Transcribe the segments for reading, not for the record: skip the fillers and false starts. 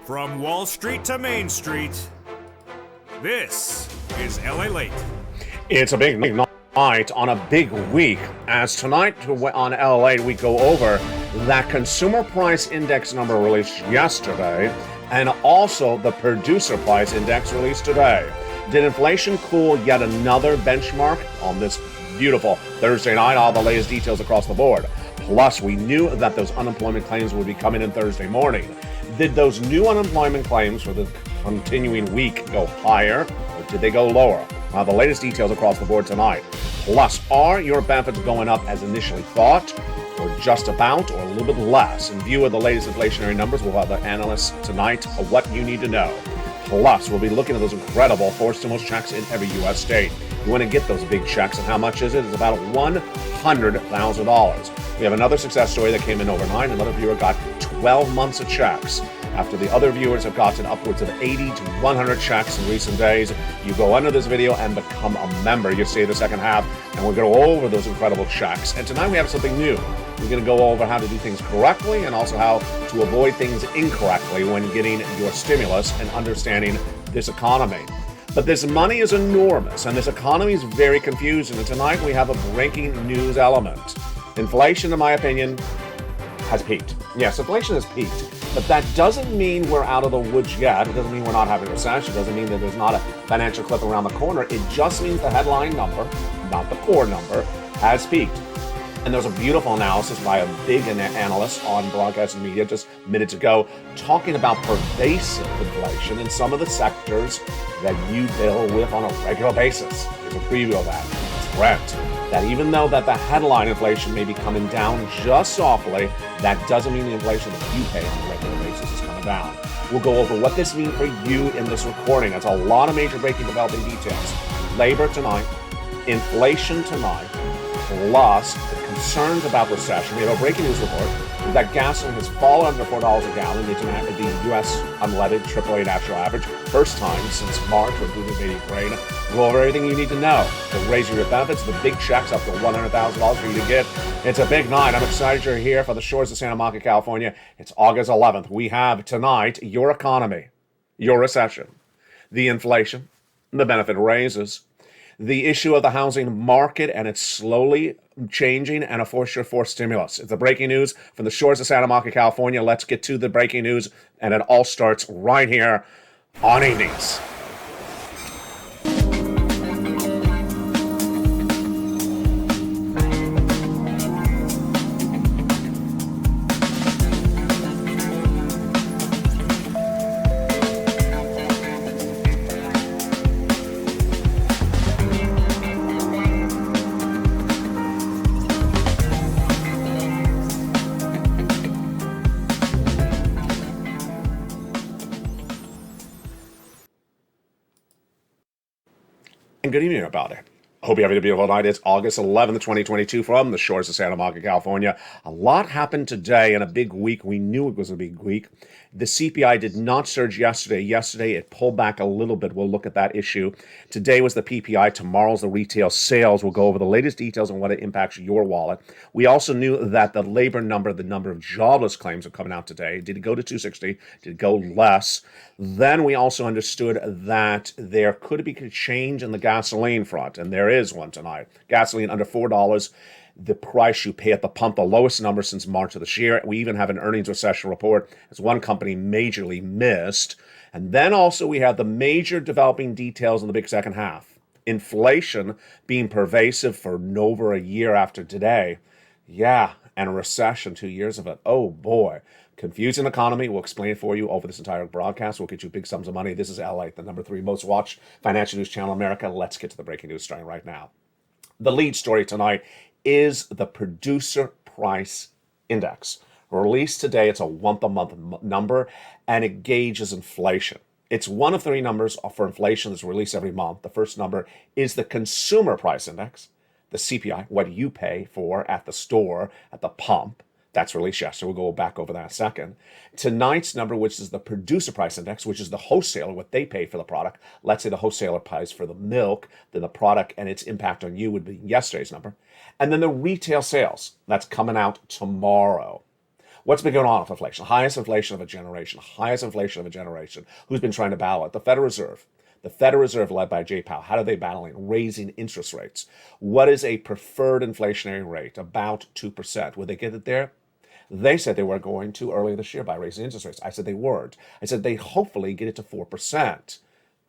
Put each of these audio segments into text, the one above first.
From Wall Street to Main Street, this is LALATE. It's a big night on a big week, as tonight on LALATE we go over that consumer price index number released yesterday and also the producer price index released today. Did inflation cool yet another benchmark on this beautiful Thursday night? All the latest details across the board. Plus, we knew that those unemployment claims would be coming in Thursday morning. Did those new unemployment claims for the continuing week go higher, or did they go lower? The latest details across the board tonight. Plus, are your benefits going up as initially thought, or just about, or a little bit less? In view of the latest inflationary numbers, we'll have the analysts tonight of what you need to know. Plus, we'll be looking at those incredible forced stimulus checks in every U.S. state. You want to get those big checks, and how much is it? It's about $100,000. We have another success story that came in overnight. Another viewer got 12 months of checks, after the other viewers have gotten upwards of 80 to 100 checks in recent days. You go under this video and become a member. You see the second half, and we're going to go over those incredible checks. And tonight we have something new. We're going to go over how to do things correctly and also how to avoid things incorrectly when getting your stimulus and understanding this economy. But this money is enormous, and this economy is very confusing. And tonight we have a breaking news element. Inflation, in my opinion, has peaked. Yes, inflation has peaked, but that doesn't mean we're out of the woods yet. It doesn't mean we're not having a recession. It doesn't mean that there's not a financial cliff around the corner. It just means the headline number, not the core number, has peaked. And there was a beautiful analysis by a big analyst on broadcast media just minutes ago talking about pervasive inflation in some of the sectors that you deal with on a regular basis. Here's a preview of that. Rent. That even though that the headline inflation may be coming down just softly, that doesn't mean the inflation that you pay on a regular basis is coming down. We'll go over what this means for you in this recording. That's a lot of major breaking developing details. Labor tonight, inflation tonight, plus the concerns about recession. We have a breaking news report that gasoline has fallen under $4 a gallon. It's the U.S. unleaded AAA national average. First time since March or moving grain. Go over everything you need to know. To raise your benefits, the big checks up to $100,000 for you to get. It's a big night. I'm excited you're here for the shores of Santa Monica, California. It's August 11th. We have tonight your economy, your recession, the inflation, the benefit raises, the issue of the housing market, and it's slowly changing, and a forced stimulus. It's the breaking news from the shores of Santa Monica, California. Let's get to the breaking news, and it all starts right here on Evenings. And good evening, everybody. Hope you're having a beautiful night. It's August 11th, 2022 from the shores of Santa Monica, California. A lot happened today in a big week. We knew it was a big week. The CPI did not surge yesterday. Yesterday, it pulled back a little bit. We'll look at that issue. Today was the PPI. Tomorrow's the retail sales. We'll go over the latest details on what it impacts your wallet. We also knew that the labor number, the number of jobless claims are coming out today. Did it go to 260? Did it go less? Then we also understood that there could be a change in the gasoline front, and there is one tonight. Gasoline under $4. The price you pay at the pump, the lowest number since March of this year. We even have an earnings recession report as one company majorly missed. And then also we have the major developing details in the big second half. Inflation being pervasive for over a year after today. Yeah, and a recession, 2 years of it. Oh boy. Confusing economy. We'll explain it for you over this entire broadcast. We'll get you big sums of money. This is LALATE, the number 3 most watched financial news channel in America. Let's get to the breaking news starting right now. The lead story tonight is the producer price index. Released today, it's a month-to-month number, and it gauges inflation. It's one of 3 numbers for inflation that's released every month. The first number is the consumer price index, the CPI, what you pay for at the store, at the pump. That's released yesterday. We'll go back over that in a second. Tonight's number, which is the producer price index, which is the wholesaler, what they pay for the product. Let's say the wholesaler pays for the milk, then the product and its impact on you would be yesterday's number. And then the retail sales, that's coming out tomorrow. What's been going on with inflation? Highest inflation of a generation. Highest inflation of a generation. Who's been trying to battle it? The Federal Reserve. The Federal Reserve, led by Jay Powell. How are they battling? Raising interest rates. What is a preferred inflationary rate? About 2%. Would they get it there? They said they were going to earlier this year by raising interest rates. I said they weren't. I said they hopefully get it to 4%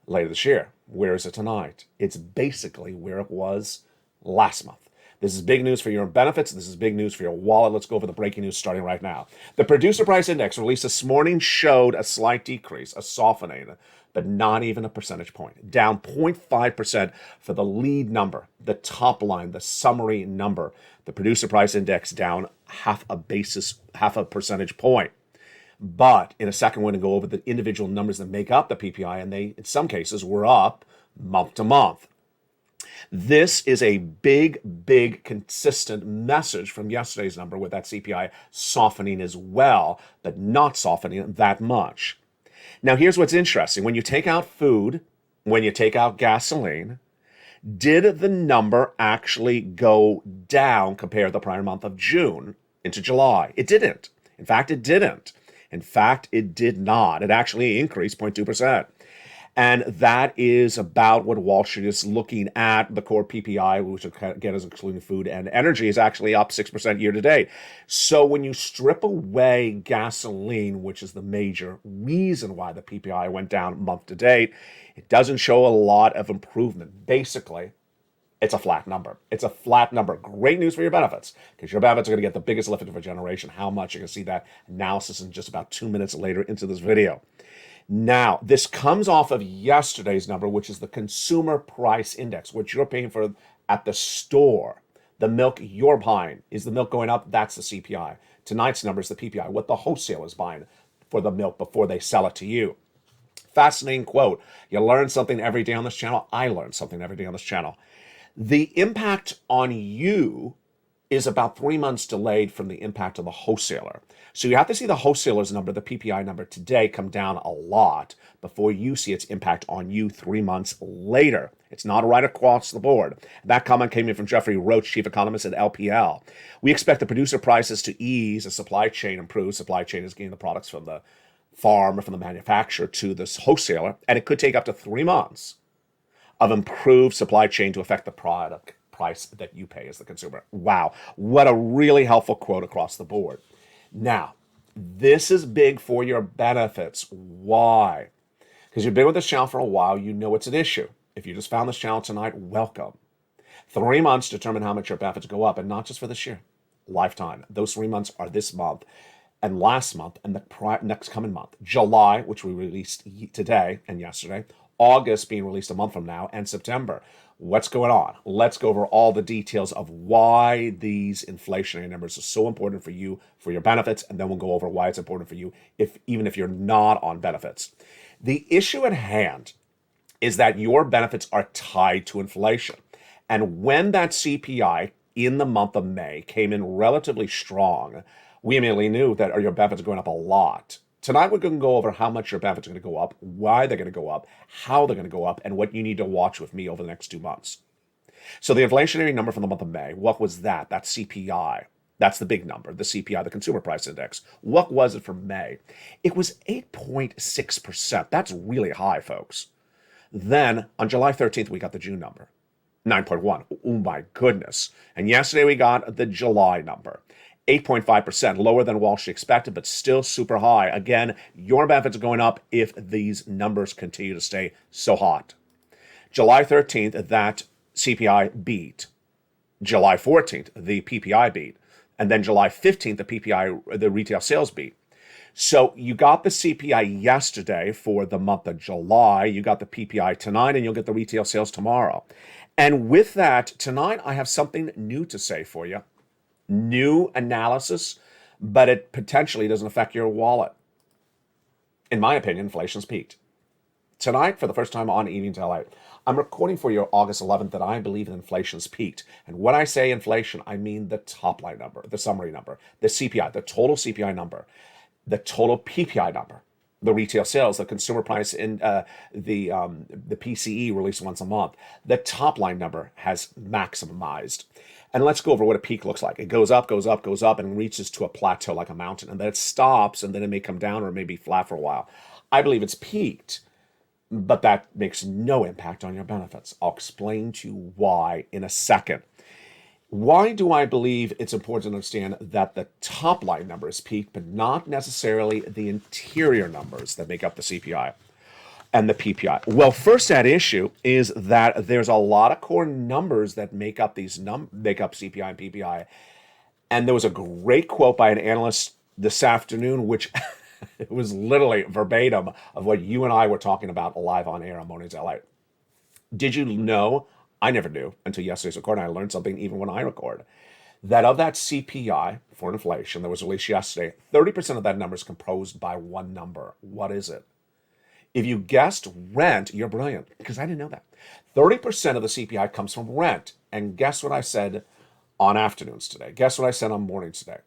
later this year. Where is it tonight? It's basically where it was last month. This is big news for your benefits. This is big news for your wallet. Let's go over the breaking news starting right now. The Producer Price Index released this morning showed a slight decrease, a softening, but not even a percentage point. Down 0.5% for the lead number, the top line, the summary number. The Producer Price Index down half a percentage point. But in a second, we're going to go over the individual numbers that make up the PPI, and they, in some cases, were up month to month. This is a big, consistent message from yesterday's number with that CPI softening as well, but not softening that much. Now, here's what's interesting. When you take out food, when you take out gasoline, did the number actually go down compared to the prior month of June into July? It didn't. In fact, it didn't. In fact, it did not. It actually increased 0.2%. And that is about what Wall Street is looking at. The core PPI, which again is excluding food and energy, is actually up 6% year to date. So when you strip away gasoline, which is the major reason why the PPI went down month to date, it doesn't show a lot of improvement. Basically, it's a flat number. It's a flat number. Great news for your benefits, because your benefits are going to get the biggest lift of a generation. How much? You're going to see that analysis in just about 2 minutes later into this video. Now, this comes off of yesterday's number, which is the Consumer Price Index, which you're paying for at the store. The milk you're buying. Is the milk going up? That's the CPI. Tonight's number is the PPI, what the wholesaler is buying for the milk before they sell it to you. Fascinating quote. You learn something every day on this channel. I learn something every day on this channel. The impact on you is about 3 months delayed from the impact of the wholesaler. So you have to see the wholesaler's number, the PPI number today, come down a lot before you see its impact on you 3 months later. It's not right across the board. That comment came in from Jeffrey Roach, chief economist at LPL. We expect the producer prices to ease as supply chain improves. Supply chain is getting the products from the farm or from the manufacturer to this wholesaler, and it could take up to 3 months of improved supply chain to affect the product price that you pay as the consumer. Wow, what a really helpful quote across the board. Now, this is big for your benefits. Why? Because you've been with this channel for a while, you know it's an issue. If you just found this channel tonight, welcome. 3 months determine how much your benefits go up, and not just for this year, lifetime. Those 3 months are this month and last month and the next coming month. July, which we released today and yesterday, August being released a month from now, and September. What's going on? Let's go over all the details of why these inflationary numbers are so important for you, for your benefits, and then we'll go over why it's important for you even if you're not on benefits. The issue at hand is that your benefits are tied to inflation. And when that CPI in the month of May came in relatively strong, we immediately knew that your benefits are going up a lot. Tonight, we're going to go over how much your benefits are going to go up, why they're going to go up, how they're going to go up, and what you need to watch with me over the next 2 months. So the inflationary number from the month of May, what was that? That's CPI. That's the big number, the CPI, the Consumer Price Index. What was it for May? It was 8.6%. That's really high, folks. Then, on July 13th, we got the June number, 9.1. Oh, my goodness. And yesterday, we got the July number. 8.5%, lower than Wall Street expected, but still super high. Again, your benefits are going up if these numbers continue to stay so hot. July 13th, that CPI beat. July 14th, the PPI beat. And then July 15th, the PPI, the retail sales beat. So you got the CPI yesterday for the month of July. You got the PPI tonight, and you'll get the retail sales tomorrow. And with that, tonight, I have something new to say for you. New analysis, but it potentially doesn't affect your wallet. In my opinion, inflation's peaked. Tonight, for the first time on Evening to LALATE, I'm recording for you August 11th that I believe that inflation's peaked. And when I say inflation, I mean the top line number, the summary number, the CPI, the total CPI number, the total PPI number, the retail sales, the consumer price in the PCE released once a month. The top line number has maximized. And let's go over what a peak looks like. It goes up, goes up, goes up, and reaches to a plateau like a mountain. And then it stops, and then it may come down or it may be flat for a while. I believe it's peaked, but that makes no impact on your benefits. I'll explain to you why in a second. Why do I believe it's important to understand that the top line number is peaked, but not necessarily the interior numbers that make up the CPI and the PPI? Well, first at issue is that there's a lot of core numbers that make up make up CPI and PPI. And there was a great quote by an analyst this afternoon, which it was literally verbatim of what you and I were talking about live on air on Mornings LA. Did you know? I never knew until yesterday's recording. I learned something even when I record. That of that CPI for inflation that was released yesterday, 30% of that number is composed by one number. What is it? If you guessed rent, you're brilliant, because I didn't know that. 30% of the CPI comes from rent. And guess what I said on afternoons today? Guess what I said on mornings today?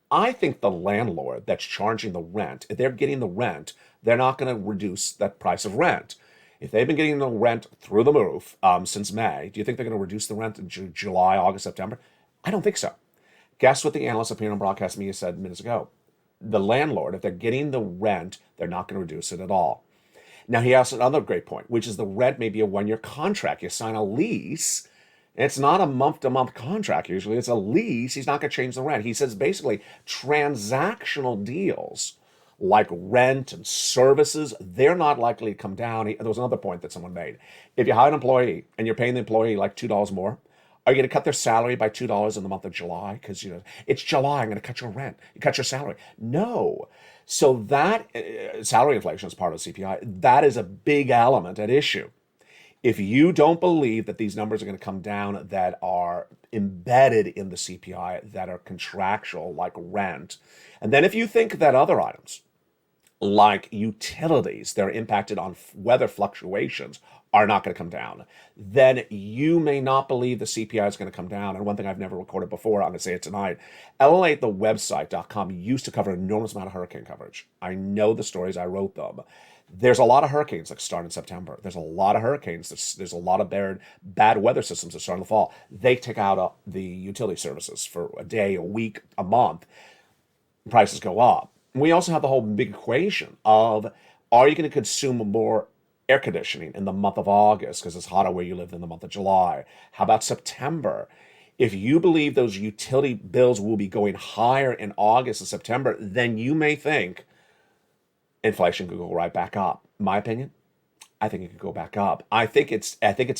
I think the landlord that's charging the rent, if they're getting the rent, they're not going to reduce that price of rent. If they've been getting the rent through the roof since May, do you think they're going to reduce the rent in July, August, September? I don't think so. Guess what the analyst up here on broadcast media said minutes ago? The landlord, if they're getting the rent, they're not going to reduce it at all. Now, he asked another great point, which is the rent may be a one-year contract. You sign a lease. It's not a month-to-month contract usually. It's a lease. He's not going to change the rent. He says basically transactional deals like rent and services, they're not likely to come down. There was another point that someone made. If you hire an employee and you're paying the employee like $2 more, are you going to cut their salary by $2 in the month of July? Because, it's July, I'm going to cut your rent. You cut your salary. No. So that salary inflation is part of the CPI. That is a big element at issue. If you don't believe that these numbers are going to come down that are embedded in the CPI, that are contractual, like rent, and then if you think that other items, like utilities that are impacted on weather fluctuations, are not going to come down, then you may not believe the CPI is going to come down. And one thing I've never recorded before, I'm going to say it tonight, LALATE, the website.com, used to cover an enormous amount of hurricane coverage. I know the stories, I wrote them. There's a lot of hurricanes that start in September. There's a lot of hurricanes. There's a lot of bad weather systems that start in the fall. They take out the utility services for a day, a week, a month. Prices go up. We also have the whole big equation of, are you going to consume more air conditioning in the month of August because it's hotter where you live than the month of July? How about September? If you believe those utility bills will be going higher in August and September, then you may think inflation could go right back up. My opinion, I think it could go back up. I think it's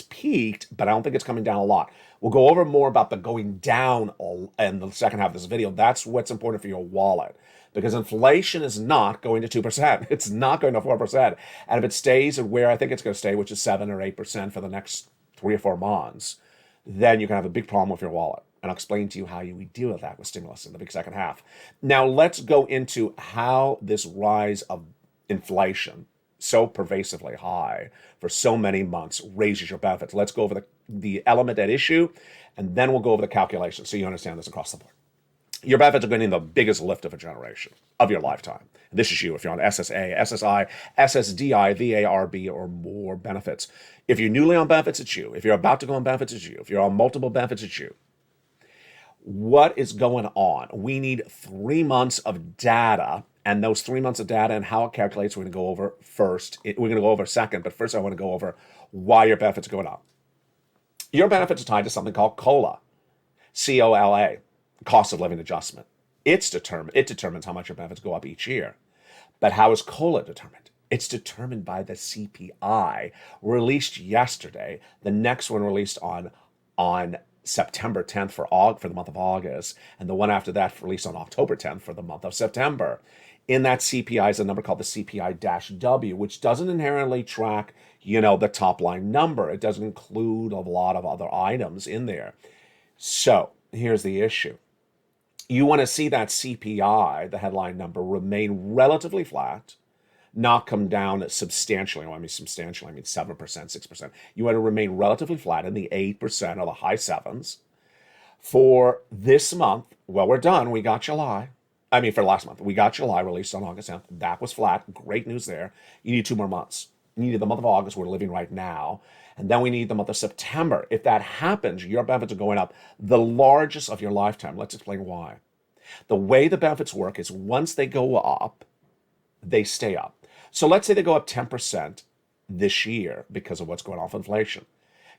peaked, but I don't think it's coming down a lot. We'll go over more about the going down in the second half of this video. That's what's important for your wallet, because inflation is not going to 2%. It's not going to 4%. And if it stays where I think it's going to stay, which is 7 or 8% for the next 3 or 4 months, then you can have a big problem with your wallet. And I'll explain to you how you deal with that with stimulus in the big second half. Now, let's go into how this rise of inflation, so pervasively high for so many months, raises your benefits. Let's go over the element at issue, and then we'll go over the calculation so you understand this across the board. Your benefits are getting the biggest lift of a generation of your lifetime. And this is you if you're on SSA, SSI, SSDI, VARB, or more benefits. If you're newly on benefits, it's you. If you're about to go on benefits, it's you. If you're on multiple benefits, it's you. What is going on? We need 3 months of data, and those 3 months of data and how it calculates, we're going to go over first. We're going to go over second, but first I want to go over why your benefits are going up. Your benefits are tied to something called COLA, C-O-L-A, cost of living adjustment. It determines how much your benefits go up each year. But how is COLA determined? It's determined by the CPI released yesterday. The next one released on September 10th for the month of August, and the one after that released on October 10th for the month of September. In that CPI is a number called the CPI-W, which doesn't inherently track, the top line number. It doesn't include a lot of other items in there. So here's the issue. You want to see that CPI, the headline number, remain relatively flat, not come down substantially. When I mean substantially, I mean 7%, 6%. You want to remain relatively flat in the 8% or the high 7s. For this month, well, we're done. We got July. For last month, we got July released on August 10th. That was flat. Great news there. You need 2 more months. You need the month of August, we're living right now, and then we need the month of September. If that happens, your benefits are going up the largest of your lifetime. Let's explain why. The way the benefits work is once they go up, they stay up. So let's say they go up 10% this year because of what's going on with inflation.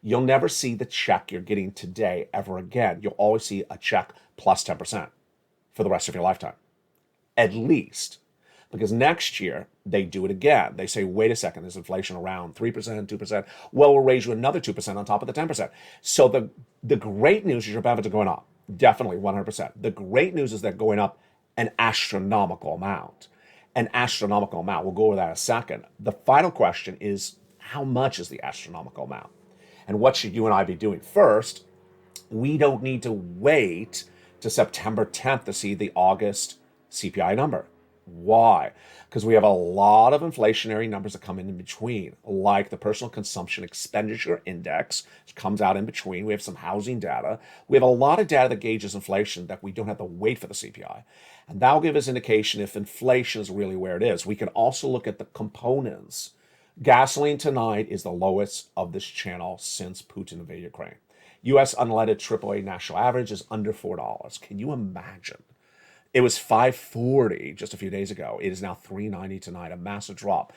You'll never see the check you're getting today ever again. You'll always see a check plus 10% for the rest of your lifetime, at least. Because next year, they do it again. They say, wait a second, there's inflation around 3%, 2%. Well, we'll raise you another 2% on top of the 10%. So the great news is your benefits are going up. Definitely, 100%. The great news is they're going up an astronomical amount. An astronomical amount. We'll go over that in a second. The final question is, how much is the astronomical amount? And what should you and I be doing? First, we don't need to wait to September 10th to see the August CPI number. Why? Because we have a lot of inflationary numbers that come in between, like the personal consumption expenditure index, which comes out in between. We have some housing data. We have a lot of data that gauges inflation that we don't have to wait for the CPI. And that'll give us indication if inflation is really where it is. We can also look at the components. Gasoline tonight is the lowest of this channel since Putin invaded Ukraine. U.S. unleaded AAA national average is under $4. Can you imagine? It was $5.40 just a few days ago. It is now $3.90 tonight, a massive drop.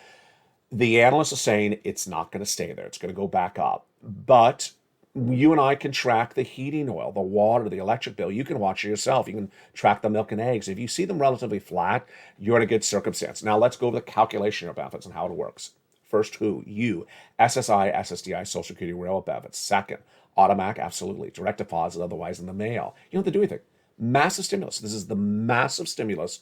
The analysts are saying it's not going to stay there. It's going to go back up. But you and I can track the heating oil, the water, the electric bill. You can watch it yourself. You can track the milk and eggs. If you see them relatively flat, you're in a good circumstance. Now let's go over the calculation of benefits and how it works. First, who? You. SSI, SSDI, Social Security, railroad benefits. Second, automatic, absolutely. Direct deposit, otherwise in the mail. You don't have to do anything. Massive stimulus. This is the massive stimulus.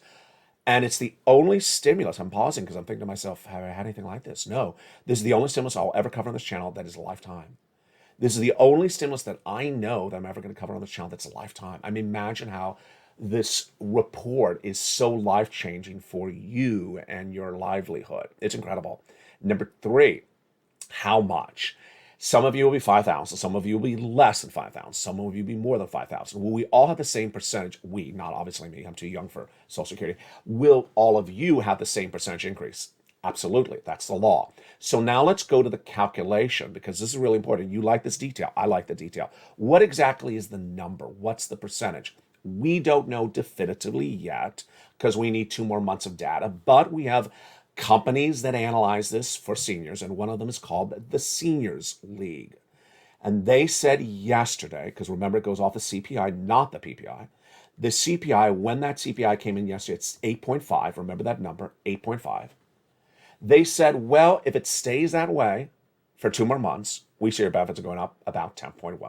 And it's the only stimulus. I'm pausing because I'm thinking to myself, have I had anything like this? No. This is the only stimulus I'll ever cover on this channel that is a lifetime. This is the only stimulus that I know that I'm ever going to cover on this channel that's a lifetime. I mean, imagine how this report is so life-changing for you and your livelihood. It's incredible. Number three, how much? Some of you will be 5,000. Some of you will be less than 5,000. Some of you will be more than 5,000. Will we all have the same percentage? We, not obviously me. I'm too young for Social Security. Will all of you have the same percentage increase? Absolutely. That's the law. So now let's go to the calculation because this is really important. You like this detail. I like the detail. What exactly is the number? What's the percentage? We don't know definitively yet because we need 2 more months of data, but we have companies that analyze this for seniors, and one of them is called the Seniors League. And they said yesterday, because remember it goes off the CPI, not the PPI. The CPI, when that CPI came in yesterday, it's 8.5. Remember that number, 8.5. They said, well, if it stays that way for 2 more months, we see our benefits are going up about 10.1%.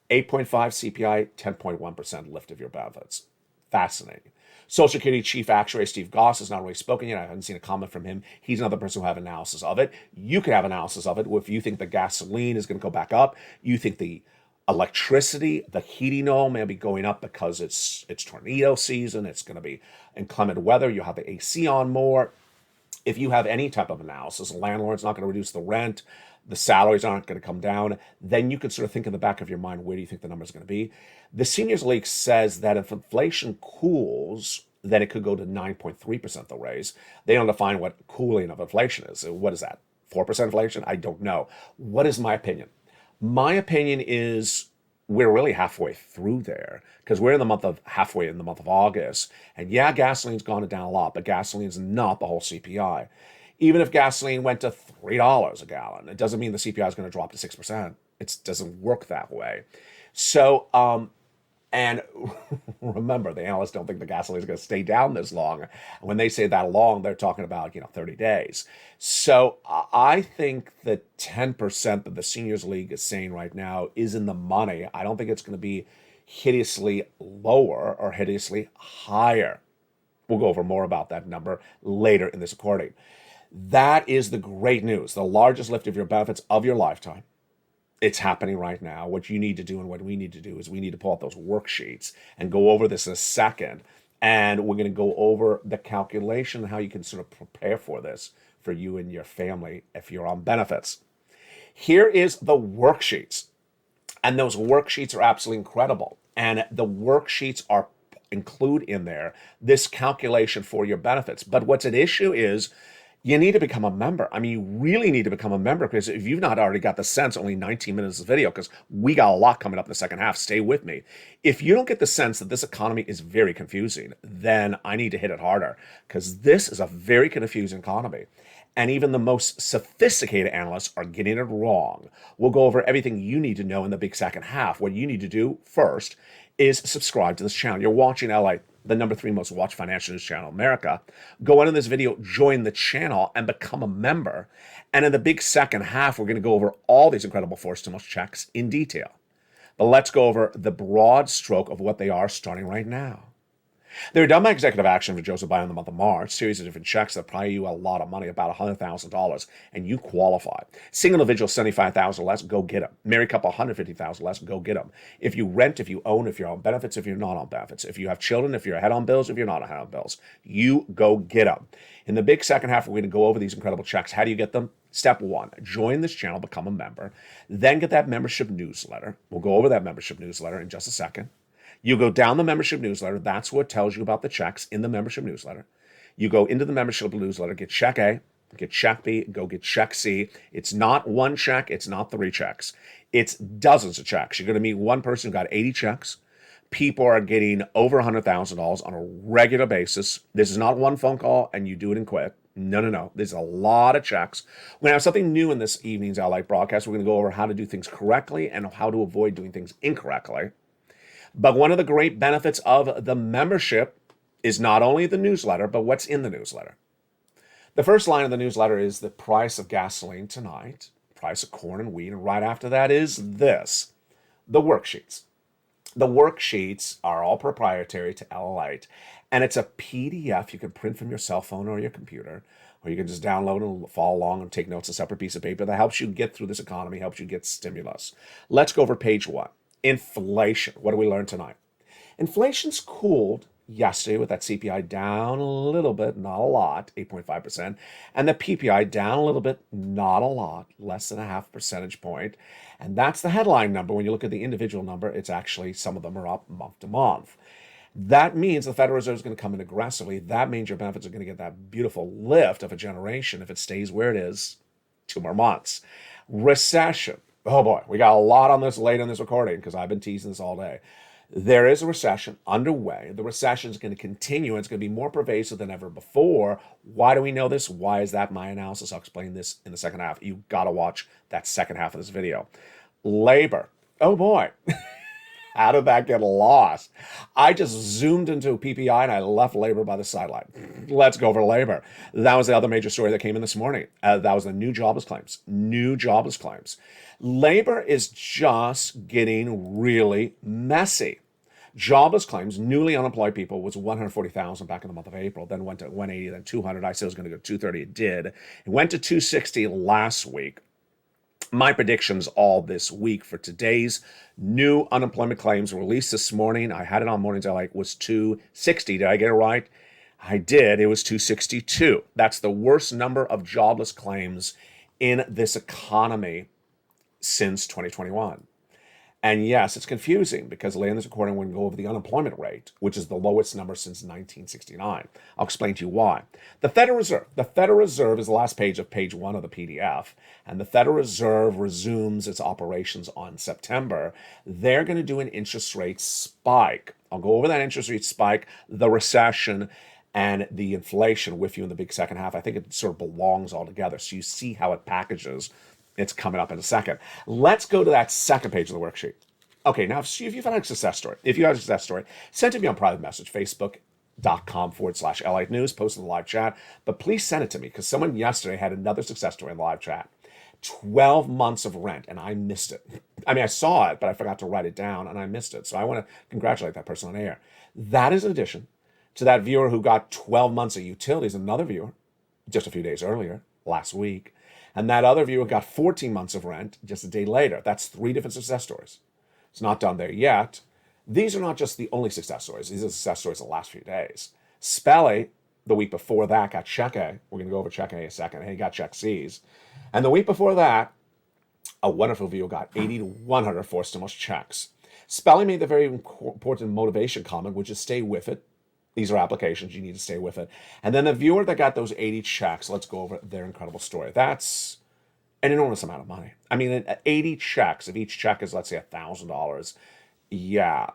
8.5 CPI, 10.1% lift of your benefits. Fascinating. Social Security Chief Actuary Steve Goss has not really spoken yet. I haven't seen a comment from him. He's another person who have analysis of it. You can have analysis of it. If you think the gasoline is going to go back up, you think the electricity, the heating oil may be going up because it's tornado season, it's going to be inclement weather, you'll have the AC on more. If you have any type of analysis, a landlord's not going to reduce the rent, the salaries aren't going to come down, then you can sort of think in the back of your mind, where do you think the number is going to be? The Seniors League says that if inflation cools, then it could go to 9.3% they'll raise. They don't define what cooling of inflation is. What is that? 4% inflation? I don't know. What is my opinion? My opinion is we're really halfway through there because we're halfway in the month of August. And yeah, gasoline's gone down a lot, but gasoline's not the whole CPI. Even if gasoline went to $3 a gallon, it doesn't mean the CPI is going to drop to 6%. It doesn't work that way. So, and remember, the analysts don't think the gasoline is going to stay down this long. When they say that long, they're talking about 30 days. So I think the 10% that the Seniors League is saying right now is in the money. I don't think it's going to be hideously lower or hideously higher. We'll go over more about that number later in this recording. That is the great news, the largest lift of your benefits of your lifetime. It's happening right now. What you need to do and what we need to do is we need to pull out those worksheets and go over this in a second. And we're going to go over the calculation, how you can sort of prepare for this for you and your family if you're on benefits. Here is the worksheets. And those worksheets are absolutely incredible. And the worksheets include in there this calculation for your benefits. But what's at issue is you need to become a member. I mean, you really need to become a member, because if you've not already got the sense, only 19 minutes of video, because we got a lot coming up in the second half. Stay with me. If you don't get the sense that this economy is very confusing, then I need to hit it harder, because this is a very confusing economy. And even the most sophisticated analysts are getting it wrong. We'll go over everything you need to know in the big second half. What you need to do first is subscribe to this channel. You're watching LA, the #3 most watched financial news channel in America. Go into this video, join the channel, and become a member. And in the big second half, we're going to go over all these incredible four stimulus checks in detail. But let's go over the broad stroke of what they are starting right now. They were done by executive action for Joseph Biden in the month of March. Series of different checks that pay you a lot of money, about $100,000, and you qualify. Single individual, $75,000 or less, go get them. Married couple, $150,000 or less, go get them. If you rent, if you own, if you're on benefits, if you're not on benefits, if you have children, if you're ahead on bills, if you're not ahead on bills, you go get them. In the big second half, we're going to go over these incredible checks. How do you get them? Step 1, join this channel, become a member, then get that membership newsletter. We'll go over that membership newsletter in just a second. You go down the membership newsletter. That's what tells you about the checks in the membership newsletter. You go into the membership newsletter, get check A, get check B, go get check C. It's not one check. It's not 3 checks. It's dozens of checks. You're going to meet one person who got 80 checks. People are getting over $100,000 on a regular basis. This is not one phone call and you do it and quit. No. There's a lot of checks. We're going to have something new in this evening's LALATE broadcast. We're going to go over how to do things correctly and how to avoid doing things incorrectly. But one of the great benefits of the membership is not only the newsletter, but what's in the newsletter. The first line of the newsletter is the price of gasoline tonight, price of corn and wheat, and right after that is this, the worksheets. The worksheets are all proprietary to LALATE, and it's a PDF you can print from your cell phone or your computer, or you can just download and follow along and take notes on a separate piece of paper that helps you get through this economy, helps you get stimulus. Let's go over page 1. Inflation. What do we learn tonight? Inflation's cooled yesterday with that CPI down a little bit, not a lot, 8.5%, and the PPI down a little bit, not a lot, less than a half percentage point. And that's the headline number. When you look at the individual number, it's actually, some of them are up month to month. That means the Federal Reserve is going to come in aggressively. That means your benefits are going to get that beautiful lift of a generation if it stays where it is 2 more months. Recession. Oh boy, we got a lot on this late in this recording because I've been teasing this all day. There is a recession underway. The recession is going to continue, and it's going to be more pervasive than ever before. Why do we know this? Why is that my analysis? I'll explain this in the second half. You've got to watch that second half of this video. Labor. Oh boy. How did that get lost? I just zoomed into PPI and I left labor by the sideline. Let's go over labor. That was the other major story that came in this morning. That was the new jobless claims. New jobless claims. Labor is just getting really messy. Jobless claims, newly unemployed people, was 140,000 back in the month of April, then went to 180, then 200. I said it was going to go to 230. It did. It went to 260 last week. My predictions all this week for today's new unemployment claims released this morning. I had it on Mornings I Like, was 260. Did I get it right? I did. It was 262. That's the worst number of jobless claims in this economy since 2021. And yes, it's confusing because later in this recording, we're going to go over the unemployment rate, which is the lowest number since 1969. I'll explain to you why. The Federal Reserve. The Federal Reserve is the last page of page 1 of the PDF, and the Federal Reserve resumes its operations on September. They're going to do an interest rate spike. I'll go over that interest rate spike, the recession, and the inflation with you in the big second half. I think it sort of belongs all together, so you see how it packages. It's coming up in a second. Let's go to that second page of the worksheet. Okay, now if you've had a success story, send it to me on private message, facebook.com/LALATE News, post in the live chat. But please send it to me because someone yesterday had another success story in the live chat. 12 months of rent, and I missed it. I mean, I saw it, but I forgot to write it down, and I missed it. So I want to congratulate that person on air. That is in addition to that viewer who got 12 months of utilities, another viewer, just a few days earlier, last week. And that other viewer got 14 months of rent just a day later. That's 3 different success stories. It's not done there yet. These are not just the only success stories. These are success stories the last few days. Spelly, the week before that, got check A. We're going to go over check A in a second. And he got check C's. And the week before that, a wonderful viewer got 80 to 100 for stimulus checks. Spelly made the very important motivation comment, which is stay with it. These are applications. You need to stay with it. And then the viewer that got those 80 checks, let's go over their incredible story. That's an enormous amount of money. I mean, 80 checks, if each check is, let's say, $1,000, yeah,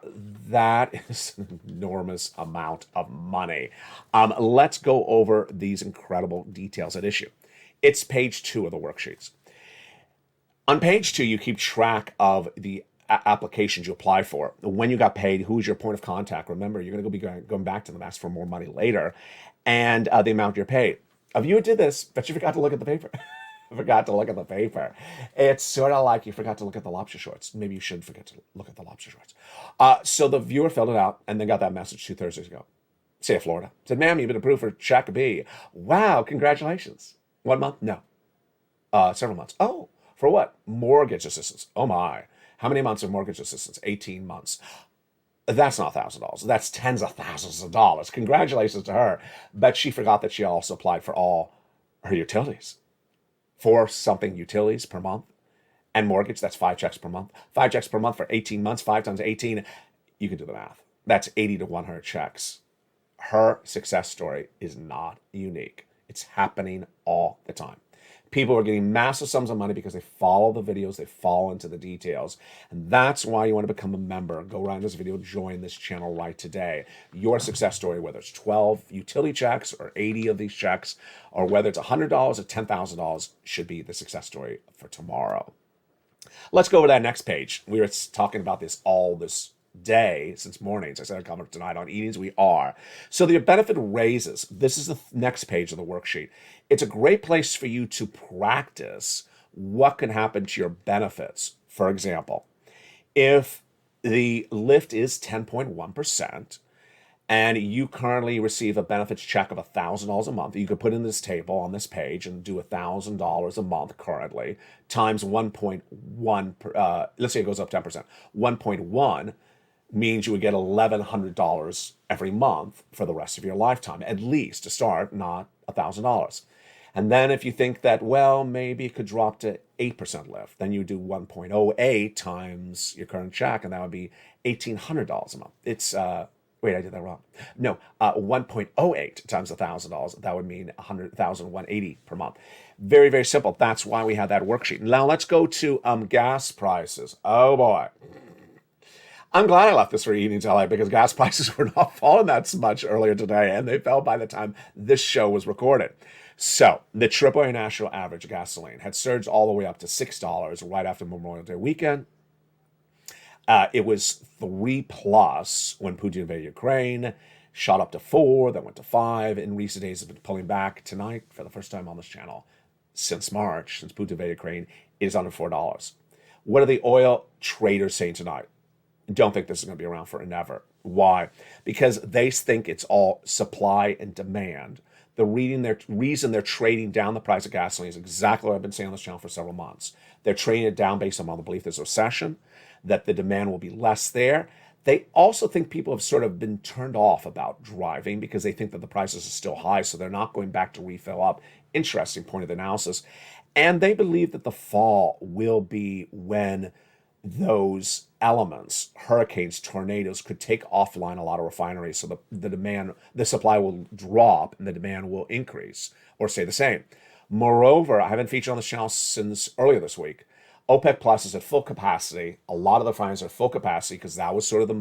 that is an enormous amount of money. Let's go over these incredible details at issue. It's page 2 of the worksheets. On page 2, you keep track of the applications you apply for, when you got paid, who's your point of contact. Remember, you're going to be going back to them, ask for more money later, and the amount you're paid. A viewer did this, but you forgot to look at the paper. Forgot to look at the paper. It's sort of like you forgot to look at the lobster shorts. Maybe you should forget to look at the lobster shorts. So the viewer filled it out and then got that message 2 Thursdays ago. Say of Florida. Said, ma'am, you've been approved for check B. Wow, congratulations. 1 month? No. Several months. Oh, for what? Mortgage assistance. Oh my. How many months of mortgage assistance? 18 months. That's not $1,000. That's tens of thousands of dollars. Congratulations to her. But she forgot that she also applied for all her utilities. 4 something utilities per month, and mortgage, that's 5 checks per month. 5 checks per month for 18 months, 5 times 18, you can do the math. That's 80 to 100 checks. Her success story is not unique. It's happening all the time. People are getting massive sums of money because they follow the videos, they fall into the details. And that's why you want to become a member. Go around this video, join this channel right today. Your success story, whether it's 12 utility checks or 80 of these checks, or whether it's $100 or $10,000, should be the success story for tomorrow. Let's go over to that next page. We were talking about this all this day since mornings. I said I'd cover it tonight on eatings. We are. So the benefit raises. This is the next page of the worksheet. It's a great place for you to practice what can happen to your benefits. For example, if the lift is 10.1% and you currently receive a benefits check of $1,000 a month, you could put in this table on this page and do $1,000 a month currently times 1.1. Let's say it goes up 10%. 1.1 means you would get $1,100 every month for the rest of your lifetime, at least to start, not $1,000. And then if you think that, well, maybe it could drop to 8% lift, then you do 1.08 times your current check, and that would be $1,800 a month. It's, wait, I did that wrong. No, 1.08 times $1,000, that would mean $100,180 per month. Very, very simple. That's why we have that worksheet. Now let's go to gas prices. Oh boy. I'm glad I left this for Eating LA because gas prices were not falling that much earlier today, and they fell by the time this show was recorded. So the AAA national average gasoline had surged all the way up to $6 right after Memorial Day weekend. It was 3+ when Putin invaded Ukraine, shot up to 4, then went to 5. In recent days, it's been pulling back. Tonight, for the first time on this channel since March, since Putin invaded Ukraine, it is under $4. What are the oil traders saying tonight? Don't think this is going to be around for never. Why? Because they think it's all supply and demand. The reason they're trading down the price of gasoline is exactly what I've been saying on this channel for several months. They're trading it down based on the belief there's a recession, that the demand will be less there. They also think people have sort of been turned off about driving because they think that the prices are still high, so they're not going back to refill up. Interesting point of the analysis. And they believe that the fall will be when those elements, hurricanes, tornadoes, could take offline a lot of refineries, so the supply will drop and the demand will increase or stay the same. Moreover, I haven't featured on this channel since earlier this week. OPEC Plus is at full capacity. A lot of the refineries are at full capacity because that was sort of the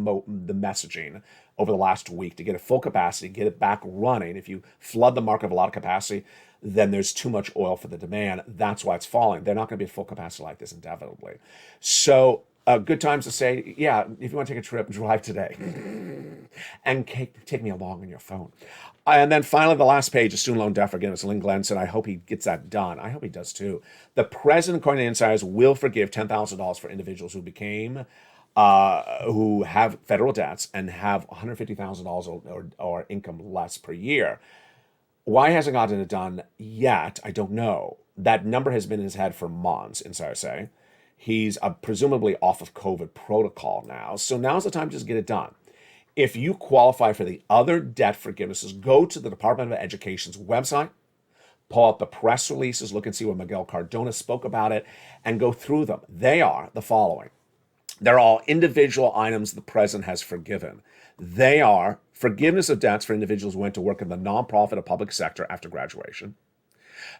messaging over the last week, to get it full capacity, get it back running. If you flood the market with a lot of capacity, then there's too much oil for the demand. That's why it's falling. They're not going to be at full capacity like this indefinitely. So good times to say, yeah, if you want to take a trip, drive today. And take me along on your phone. And then finally, the last page is student loan debt forgiveness. Lynn Glenn said, I hope he gets that done. I hope he does too. The president, according to insiders, will forgive $10,000 for individuals who have federal debts and have $150,000 or income less per year. Why hasn't gotten it done yet? I don't know. That number has been in his head for months, insiders say. He's presumably off of COVID protocol now. So now's the time to just get it done. If you qualify for the other debt forgivenesses, go to the Department of Education's website, pull up the press releases, look and see what Miguel Cardona spoke about it, and go through them. They are the following. They're all individual items the president has forgiven. They are forgiveness of debts for individuals who went to work in the nonprofit or public sector after graduation,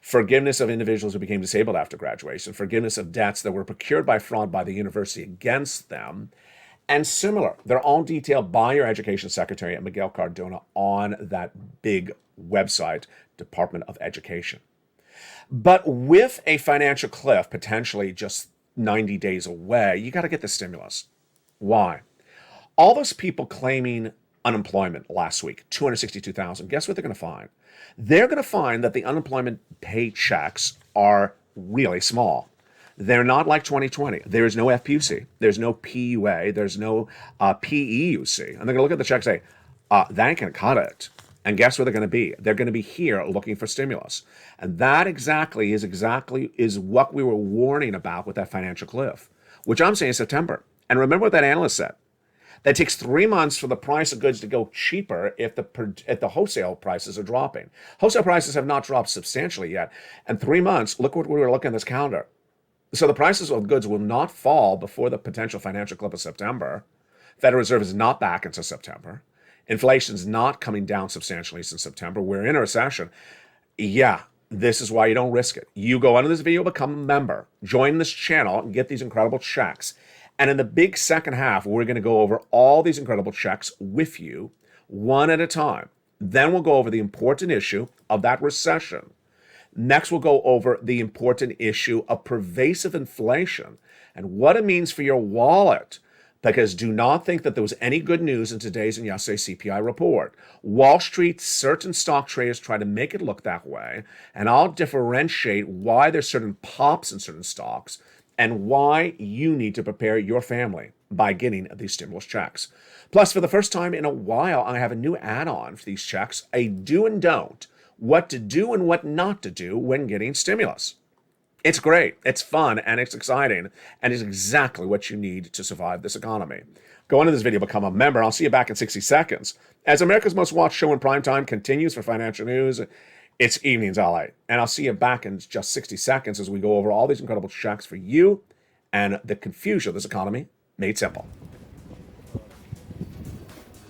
forgiveness of individuals who became disabled after graduation, forgiveness of debts that were procured by fraud by the university against them, and similar. They're all detailed by your education secretary at Miguel Cardona on that big website, Department of Education. But with a financial cliff potentially just 90 days away, you got to get the stimulus. Why? All those people claiming unemployment last week, 262,000, guess what they're going to find? They're going to find that the unemployment paychecks are really small. They're not like 2020. There's no FPUC. There's no PUA. There's no PEUC. And they're going to look at the check and say, that ain't going to cut it. And guess where they're going to be? They're going to be here looking for stimulus. And that exactly is what we were warning about with that financial cliff, which I'm saying is September. And remember what that analyst said. That takes 3 months for the price of goods to go cheaper if the wholesale prices are dropping. Wholesale prices have not dropped substantially yet. And 3 months, look what we were looking at this calendar. So the prices of goods will not fall before the potential financial cliff of September. Federal Reserve is not back until September. Inflation's not coming down substantially since September. We're in a recession. Yeah, this is why you don't risk it. You go under this video, become a member, join this channel, and get these incredible checks. And in the big second half, we're going to go over all these incredible checks with you, one at a time. Then we'll go over the important issue of that recession. Next, we'll go over the important issue of pervasive inflation and what it means for your wallet. Because do not think that there was any good news in today's and yesterday's CPI report. Wall Street, certain stock traders try to make it look that way, and I'll differentiate why there's certain pops in certain stocks and why you need to prepare your family by getting these stimulus checks. Plus, for the first time in a while, I have a new add-on for these checks, a do and don't, what to do and what not to do when getting stimulus. It's great, it's fun, and it's exciting, and it's exactly what you need to survive this economy. Go into this video, become a member. I'll see you back in 60 seconds. As America's most watched show in primetime continues for financial news, it's Evenings LA. And I'll see you back in just 60 seconds as we go over all these incredible checks for you and the confusion of this economy made simple.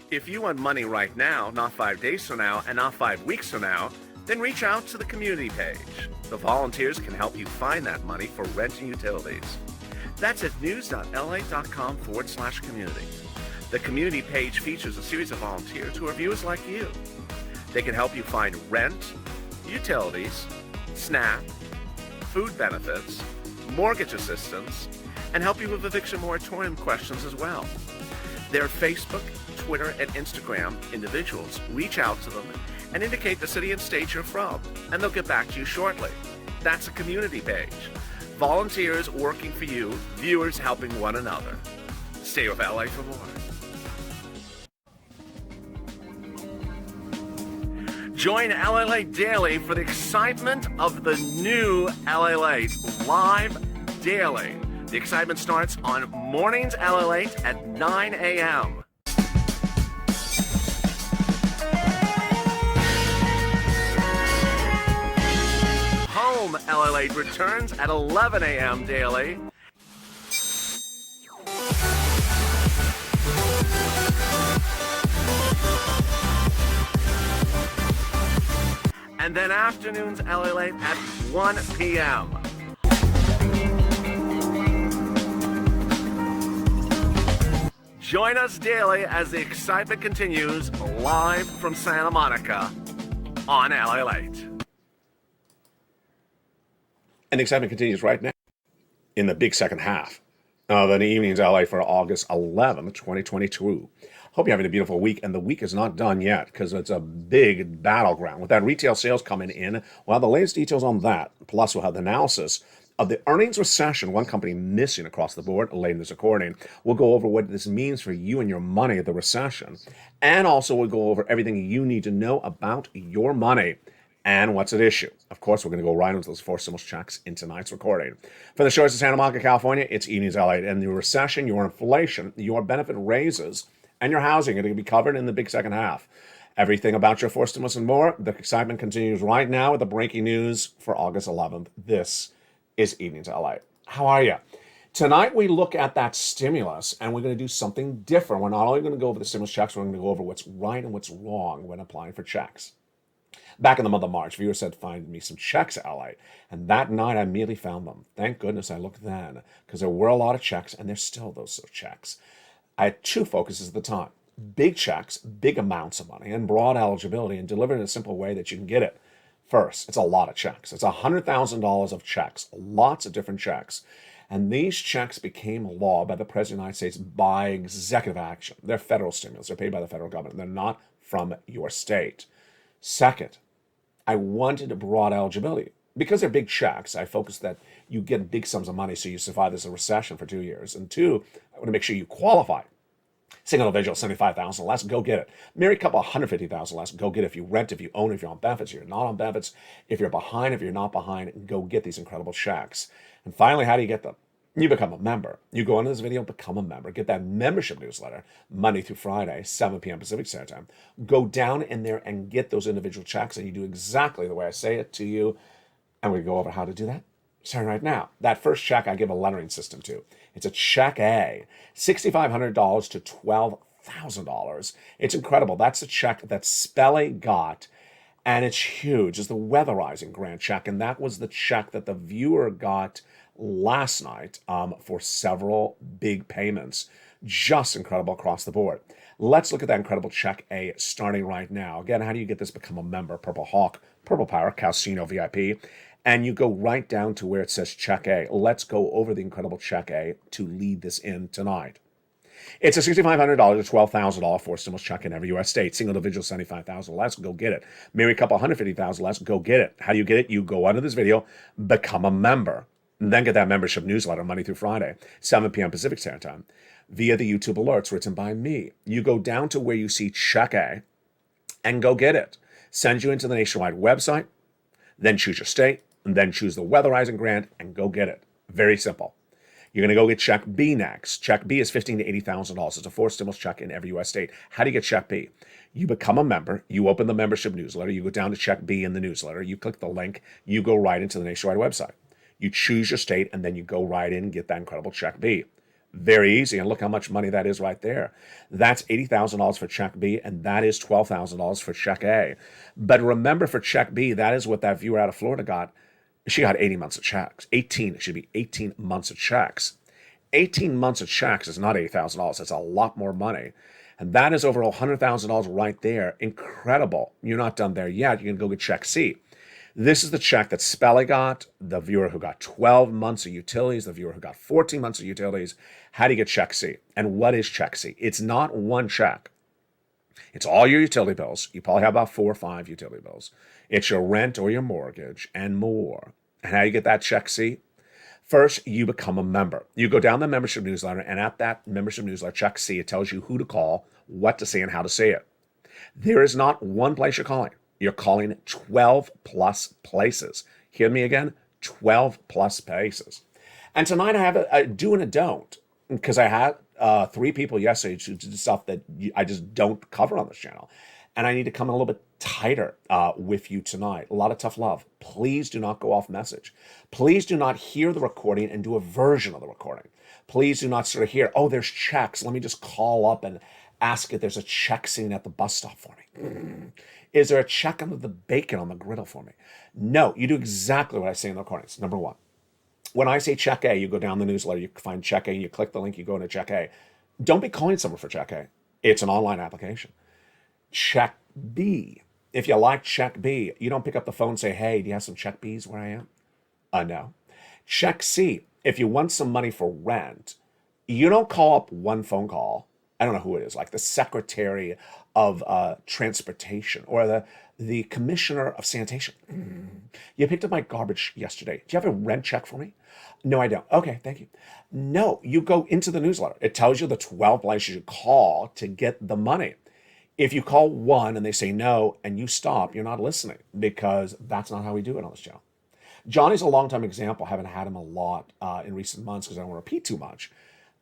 If you want money right now, not 5 days from now, and not 5 weeks from now, then reach out to the community page. The volunteers can help you find that money for rent and utilities. That's at news.la.com/community. The community page features a series of volunteers who are viewers like you. They can help you find rent, utilities, SNAP, food benefits, mortgage assistance, and help you with eviction moratorium questions as well. Their Facebook, Twitter, and Instagram individuals reach out to them and indicate the city and state you're from, and they'll get back to you shortly. That's a community page. Volunteers working for you, viewers helping one another. Stay with LA for more. Join LALATE Daily for the excitement of the new LALATE live daily. The excitement starts on mornings LALATE at 9 a.m. Home LALATE returns at 11 a.m. daily. And then afternoons LALATE at 1 p.m. Join us daily as the excitement continues live from Santa Monica on LALATE. And the excitement continues right now in the big second half of an Evenings LA for August 11th, 2022. Hope you're having a beautiful week, and the week is not done yet because it's a big battleground. With that retail sales coming in, we'll have the latest details on that. Plus, we'll have the analysis of the earnings recession, one company missing across the board late in this recording. We'll go over what this means for you and your money at the recession. And also, we'll go over everything you need to know about your money and what's at issue. Of course, we're going to go right into those 4 stimulus checks in tonight's recording. For the shores of Santa Monica, California, it's Evenings LA. And the recession, your inflation, your benefit raises, and your housing are going to be covered in the big second half. Everything about your 4 stimulus and more. The excitement continues right now with the breaking news for August 11th. This is Evenings LA. How are you? Tonight, we look at that stimulus, and we're going to do something different. We're not only going to go over the stimulus checks, we're going to go over what's right and what's wrong when applying for checks. Back in the month of March, viewers said, find me some checks, LA. And that night, I immediately found them. Thank goodness I looked then, because there were a lot of checks, and there's still those checks. I had two focuses at the time. Big checks, big amounts of money, and broad eligibility, and delivered in a simple way that you can get it. First, it's a lot of checks. It's $100,000 of checks, lots of different checks. And these checks became law by the President of the United States by executive action. They're federal stimulus. They're paid by the federal government. They're not from your state. Second, I wanted a broad eligibility. Because they're big checks, I focused that you get big sums of money so you survive this recession for 2 years. And two, I want to make sure you qualify. Single individual, $75,000 less, go get it. Married couple, $150,000 less, go get it. If you rent, if you own, if you're on benefits, if you're not on benefits, if you're behind, if you're not behind, go get these incredible checks. And finally, how do you get them? You become a member. You go into this video, become a member. Get that membership newsletter Monday through Friday, 7 p.m. Pacific Standard Time. Go down in there and get those individual checks, and you do exactly the way I say it to you. And we go over how to do that. Starting right now. That first check I give a lettering system to. It's a check A, $6,500 to $12,000. It's incredible. That's a check that Spelly got, and it's huge. It's the weatherizing grant check, and that was the check that the viewer got last night for several big payments. Just incredible across the board. Let's look at that incredible check A starting right now. Again, how do you get this? Become a member. Purple Hawk, Purple Power, Casino VIP. And you go right down to where it says check A. Let's go over the incredible check A to lead this in tonight. It's a $6,500 to $12,000 forced stimulus check in every U.S. state. Single individual, $75,000 less, go get it. Married couple, $150,000 less, go get it. How do you get it? You go under this video, become a member, and then get that membership newsletter Monday through Friday, 7 p.m. Pacific Standard Time, via the YouTube alerts written by me. You go down to where you see check A and go get it. Send you into the nationwide website, then choose your state, and then choose the weatherizing grant and go get it. Very simple. You're going to go get check B next. Check B is $15,000 to $80,000. It's a forced stimulus check in every U.S. state. How do you get check B? You become a member. You open the membership newsletter. You go down to check B in the newsletter. You click the link. You go right into the nationwide website. You choose your state, and then you go right in and get that incredible check B. Very easy, and look how much money that is right there. That's $80,000 for check B, and that is $12,000 for check A. But remember, for check B, that is what that viewer out of Florida got. She got 80 months of checks. It should be 18 months of checks. 18 months of checks is not $80,000. That's a lot more money. And that is over $100,000 right there. Incredible. You're not done there yet. You can go get check C. This is the check that Spelly got, the viewer who got 12 months of utilities, the viewer who got 14 months of utilities. How do you get check C? And what is check C? It's not one check. It's all your utility bills. You probably have about 4 or 5 utility bills. It's your rent or your mortgage and more. And how you get that check C? First, you become a member. You go down the membership newsletter, and at that membership newsletter, check C, it tells you who to call, what to say, and how to say it. There is not one place you're calling. You're calling 12 plus places. Hear me again? 12 plus places. And tonight I have a do and a don't, because I had 3 people yesterday who did stuff that I just don't cover on this channel. And I need to come in a little bit tighter with you tonight. A lot of tough love. Please do not go off message. Please do not hear the recording and do a version of the recording. Please do not sort of hear, oh, there's checks. Let me just call up and ask if there's a check scene at the bus stop for me. Is there a check under the bacon on the griddle for me? No, you do exactly what I say in the recordings. Number 1, when I say check A, you go down the newsletter, you find check A, you click the link, you go into check A. Don't be calling someone for check A. It's an online application. Check B. If you like check B, you don't pick up the phone and say, hey, do you have some check Bs where I am? No. Check C. If you want some money for rent, you don't call up one phone call. I don't know who it is, like the Secretary of Transportation or the Commissioner of Sanitation. You picked up my garbage yesterday. Do you have a rent check for me? No, I don't. Okay, thank you. No, you go into the newsletter. It tells you the 12 places you call to get the money. If you call one and they say no and you stop, you're not listening, because that's not how we do it on this channel. Johnny's a long-time example. I haven't had him a lot in recent months because I don't want to repeat too much.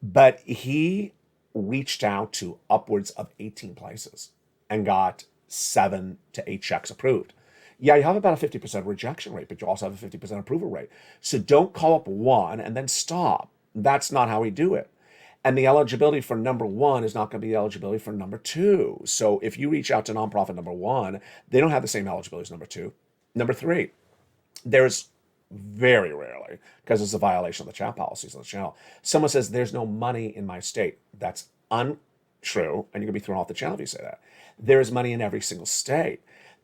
But he reached out to upwards of 18 places and got 7 to 8 checks approved. Yeah, you have about a 50% rejection rate, but you also have a 50% approval rate. So don't call up one and then stop. That's not how we do it. And the eligibility for number one is not going to be eligibility for number two. So if you reach out to nonprofit number one, they don't have the same eligibility as number two. Number three, there's very rarely, because it's a violation of the chat policies on the channel, someone says there's no money in my state. That's untrue, and you're going to be thrown off the channel if you say that. There is money in every single state,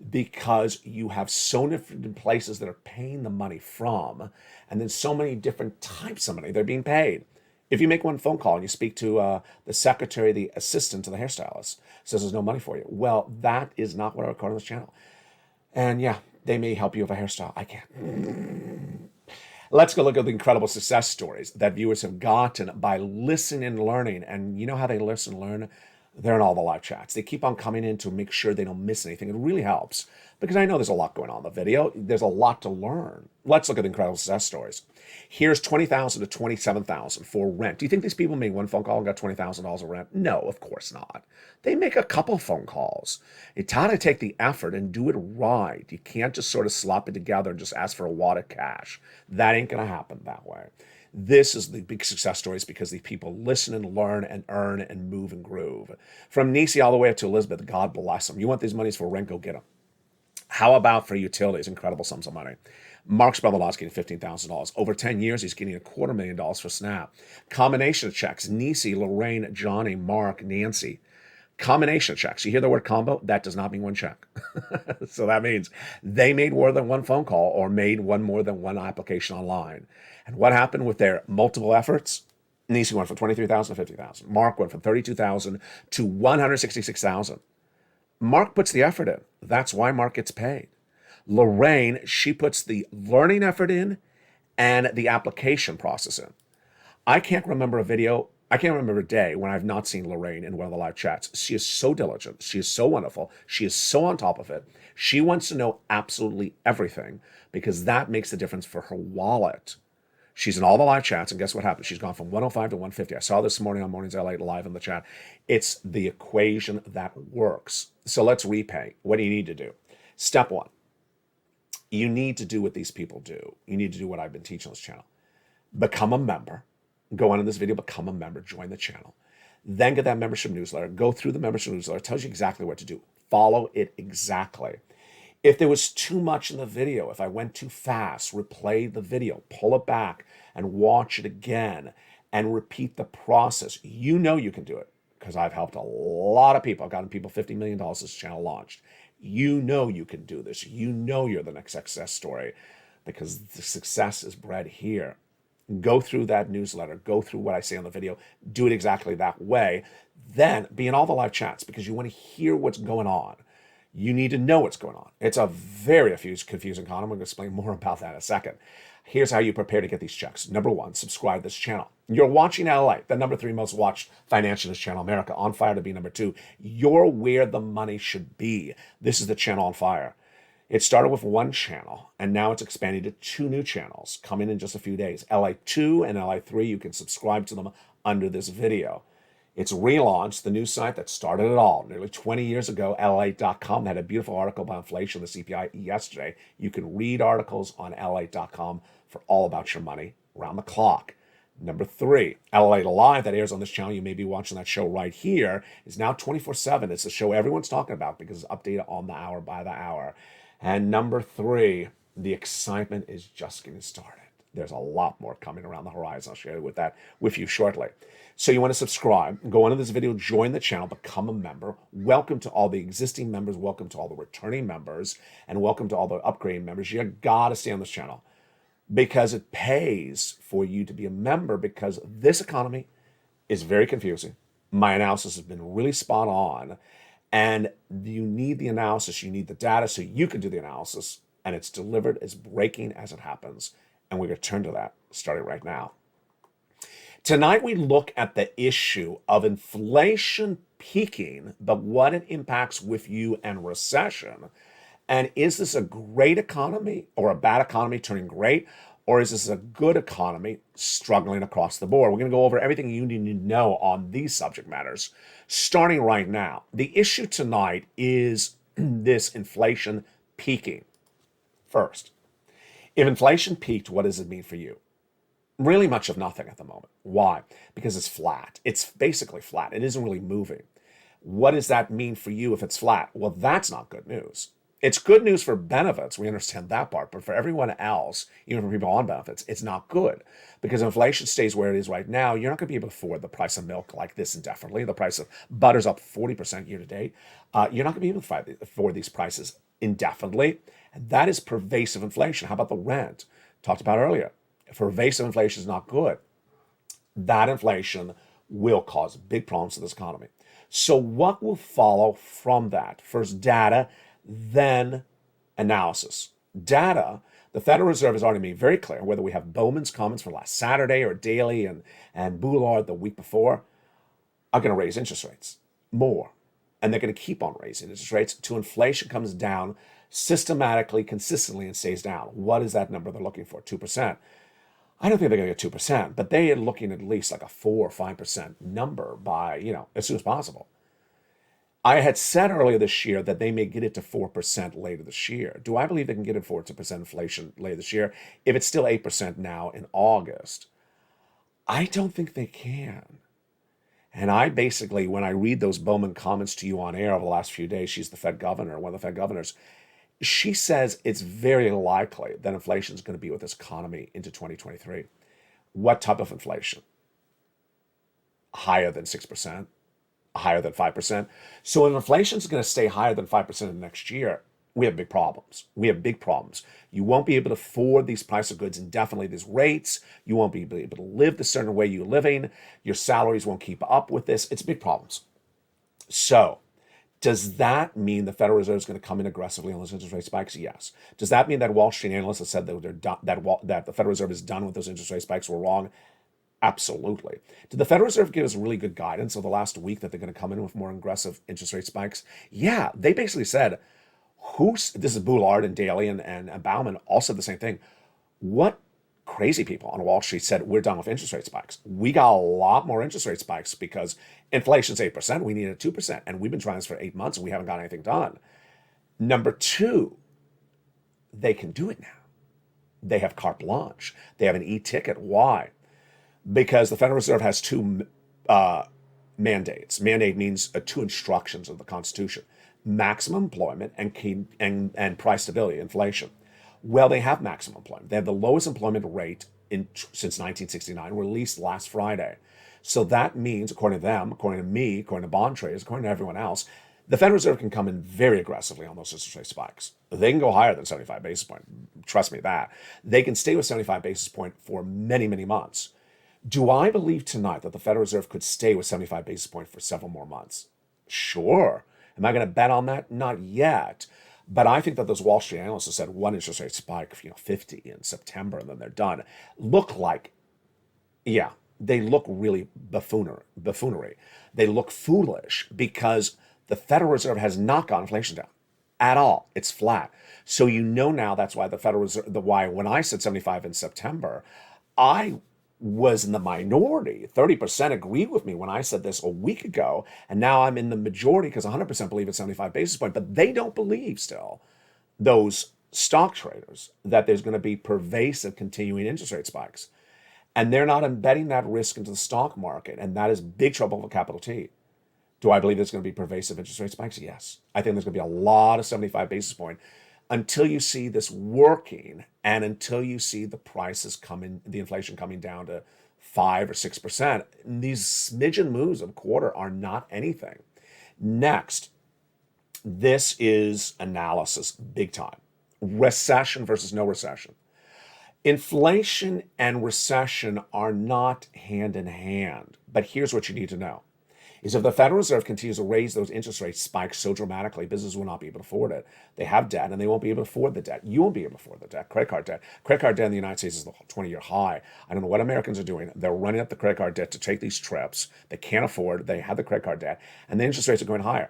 because you have so many different places that are paying the money from, and then so many different types of money they're being paid. If you make one phone call and you speak to the secretary, the assistant to the hairstylist, says there's no money for you. Well, that is not what I record on this channel. And yeah, they may help you with a hairstyle. I can't. Let's go look at the incredible success stories that viewers have gotten by listening and learning. And you know how they listen and learn? They're in all the live chats. They keep on coming in to make sure they don't miss anything. It really helps, because I know there's a lot going on in the video. There's a lot to learn. Let's look at the incredible success stories. Here's $20,000 to $27,000 for rent. Do you think these people made one phone call and got $20,000 of rent? No, of course not. They make a couple phone calls. It's how to take the effort and do it right. You can't just sort of slop it together and just ask for a wad of cash. That ain't going to happen that way. This is the big success stories because these people listen and learn and earn and move and groove. From Nisi all the way up to Elizabeth, God bless them. You want these monies for rent, go get them. How about for utilities? Incredible sums of money. Mark's brother-in-law is getting $15,000. Over 10 years, he's getting $250,000 for SNAP. Combination of checks. Nisi, Lorraine, Johnny, Mark, Nancy. Combination of checks. You hear the word combo? That does not mean one check. So that means they made more than one phone call or made more than one application online. And what happened with their multiple efforts? Nisi went from $23,000 to $50,000. Mark went from $32,000 to $166,000. Mark puts the effort in. That's why Mark gets paid. Lorraine, she puts the learning effort in and the application process in. I can't remember a day when I've not seen Lorraine in one of the live chats. She is so diligent. She is so wonderful. She is so on top of it. She wants to know absolutely everything, because that makes the difference for her wallet. She's in all the live chats, and guess what happened? She's gone from 105 to 150. I saw this morning on Mornings LA live in the chat. It's the equation that works. So let's repay. What do you need to do? Step one, you need to do what these people do. You need to do what I've been teaching on this channel. Become a member. Go on in this video, become a member, join the channel. Then get that membership newsletter. Go through the membership newsletter. It tells you exactly what to do. Follow it exactly. If there was too much in the video, if I went too fast, replay the video, pull it back and watch it again and repeat the process. You know you can do it, because I've helped a lot of people. I've gotten people $50 million since this channel launched. You know you can do this. You know you're the next success story, because the success is bred here. Go through that newsletter. Go through what I say on the video. Do it exactly that way. Then be in all the live chats, because you want to hear what's going on. You need to know what's going on. It's a very confusing concept. I'm going to explain more about that in a second. Here's how you prepare to get these checks. Number one, subscribe to this channel. You're watching LALATE, the number 3 most watched financial news channel in America, on fire to be number 2. You're where the money should be. This is the channel on fire. It started with one channel, and now it's expanded to 2 new channels coming in just a few days. LA2 and LA3, you can subscribe to them under this video. It's relaunched, the news site that started it all nearly 20 years ago, LALATE.com. They had a beautiful article about inflation, the CPI, yesterday. You can read articles on LALATE.com for all about your money around the clock. Number 3, LALATE Live, that airs on this channel. You may be watching that show right here. Is now 24/7. It's the show everyone's talking about because it's updated on the hour by the hour. And number 3, the excitement is just getting started. There's a lot more coming around the horizon. I'll share with you shortly. So you want to subscribe, go into this video, join the channel, become a member. Welcome to all the existing members. Welcome to all the returning members. And welcome to all the upgrading members. You got to stay on this channel because it pays for you to be a member, because this economy is very confusing. My analysis has been really spot on. And you need the analysis. You need the data so you can do the analysis. And it's delivered as breaking as it happens. And we're going to turn to that starting right now. Tonight, we look at the issue of inflation peaking, but what it impacts with you and recession. And is this a great economy or a bad economy turning great? Or is this a good economy struggling across the board? We're going to go over everything you need to know on these subject matters, starting right now. The issue tonight is this inflation peaking. First, if inflation peaked, what does it mean for you? Really much of nothing at the moment. Why? Because it's flat. It's basically flat. It isn't really moving. What does that mean for you if it's flat? Well, that's not good news. It's good news for benefits. We understand that part. But for everyone else, even for people on benefits, it's not good. Because if inflation stays where it is right now, you're not going to be able to afford the price of milk like this indefinitely. The price of butter's up 40% year to date. You're not going to be able to afford these prices indefinitely. And that is pervasive inflation. How about the rent? Talked about earlier. Pervasive inflation is not good. That inflation will cause big problems to this economy. So what will follow from that? First, data, then analysis. Data, the Federal Reserve has already made very clear, whether we have Bowman's comments from last Saturday or Daly and Boulard the week before, are going to raise interest rates more. And they're going to keep on raising interest rates until inflation comes down systematically, consistently, and stays down. What is that number they're looking for? 2%. I don't think they're going to get 2%, but they are looking at least like a 4 or 5% number by, as soon as possible. I had said earlier this year that they may get it to 4% later this year. Do I believe they can get it 4% inflation later this year if it's still 8% now in August? I don't think they can. And I basically, when I read those Bowman comments to you on air over the last few days, she's the Fed governor, one of the Fed governors, she says it's very likely that inflation is going to be with this economy into 2023. What type of inflation? Higher than 6%? Higher than 5%? So if inflation is going to stay higher than 5% in the next year, we have big problems. We have big problems. You won't be able to afford these price of goods indefinitely, these rates. You won't be able to live the certain way you're living. Your salaries won't keep up with this. It's big problems. So does that mean the Federal Reserve is going to come in aggressively on those interest rate spikes? Yes. Does that mean that Wall Street analysts have said that that the Federal Reserve is done with those interest rate spikes were wrong? Absolutely. Did the Federal Reserve give us really good guidance over the last week that they're going to come in with more aggressive interest rate spikes? Yeah, they basically said, this is Boulard and Daly and Bauman all said the same thing. What crazy people on Wall Street said, we're done with interest rate spikes. We got a lot more interest rate spikes because inflation's 8%. We needed 2%. And we've been trying this for 8 months and we haven't got anything done. Number two, they can do it now. They have carte blanche. They have an e-ticket. Why? Because the Federal Reserve has two mandates. Mandate means two instructions of the Constitution: maximum employment and price stability, inflation. Well, they have maximum employment. They have the lowest employment rate since 1969, released last Friday. So that means, according to them, according to me, according to bond traders, according to everyone else, the Federal Reserve can come in very aggressively on those interest rate spikes. They can go higher than 75 basis points. Trust me that. They can stay with 75 basis points for many, many months. Do I believe tonight that the Federal Reserve could stay with 75 basis points for several more months? Sure. Am I going to bet on that? Not yet. But I think that those Wall Street analysts who said one interest rate spike, 50 in September, and then they're done, look like, they look really buffoonery. They look foolish because the Federal Reserve has not got inflation down at all. It's flat. So now that's why the Federal Reserve, when I said 75 in September, I was in the minority. 30% agreed with me when I said this a week ago, and now I'm in the majority because 100% believe it's 75 basis points, but they don't believe still, those stock traders, that there's going to be pervasive continuing interest rate spikes. And they're not embedding that risk into the stock market, and that is big trouble for capital T. Do I believe there's going to be pervasive interest rate spikes? Yes. I think there's going to be a lot of 75 basis points until you see this working and until you see the prices the inflation coming down to 5 or 6%. These smidgen moves of a quarter are not anything. Next, this is analysis big time. Recession versus no recession. Inflation and recession are not hand in hand, but here's what you need to know. Is if the Federal Reserve continues to raise those interest rate spikes so dramatically, businesses will not be able to afford it. They have debt, and they won't be able to afford the debt. You won't be able to afford the debt. Credit card debt. Credit card debt in the United States is the 20-year high. I don't know what Americans are doing. They're running up the credit card debt to take these trips. They can't afford. They have the credit card debt, and the interest rates are going higher.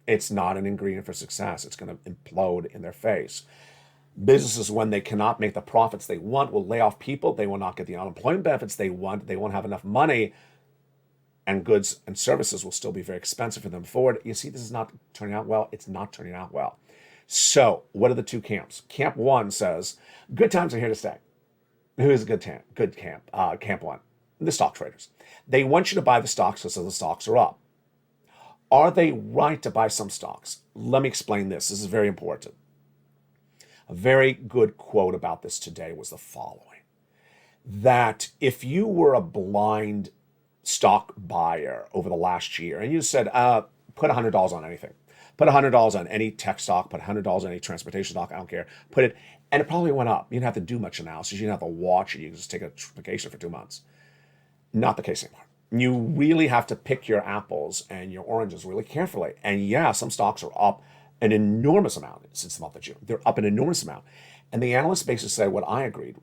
It's not an ingredient for success. It's going to implode in their face. Businesses, when they cannot make the profits they want, will lay off people. They will not get the unemployment benefits they want. They won't have enough money. And goods and services will still be very expensive for them forward. You see, this is not turning out well. It's not turning out well. So what are the two camps? Camp one says, good times are here to stay. Who's a good camp one? The stock traders. They want you to buy the stocks because the stocks are up. Are they right to buy some stocks? Let me explain this. This is very important. A very good quote about this today was the following: that if you were a blind stock buyer over the last year and you said, put $100 on anything, put $100 on any tech stock, put $100 on any transportation stock, I don't care, put it, and it probably went up. You didn't have to do much analysis. You didn't have to watch it. You could just take a vacation for 2 months. Not the case anymore. You really have to pick your apples and your oranges really carefully. And yeah, some stocks are up an enormous amount since the month of June. They're up an enormous amount. And the analysts basically say what I agree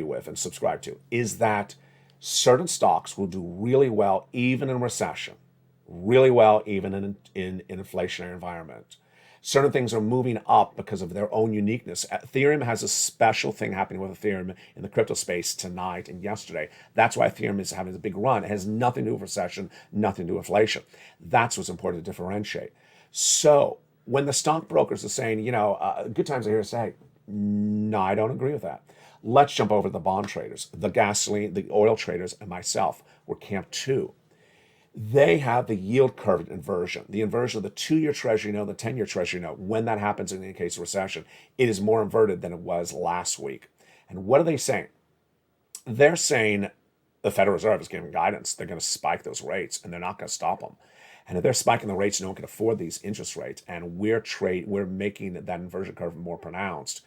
with and subscribe to is that certain stocks will do really well even in recession, really well even in an inflationary environment. Certain things are moving up because of their own uniqueness. Ethereum has a special thing happening with Ethereum in the crypto space tonight and yesterday. That's why Ethereum is having a big run. It has nothing to do with recession, nothing to do with inflation. That's what's important to differentiate. So when the stockbrokers are saying, good times are here to say, no, I don't agree with that. Let's jump over to the bond traders, the gasoline, the oil traders, and myself. We're camp 2. They have the yield curve inversion, the inversion of the 2-year treasury note, the 10-year treasury note. When that happens in the case of recession, it is more inverted than it was last week. And what are they saying? They're saying the Federal Reserve is giving guidance. They're going to spike those rates, and they're not going to stop them. And if they're spiking the rates, no one can afford these interest rates, and we're making that inversion curve more pronounced.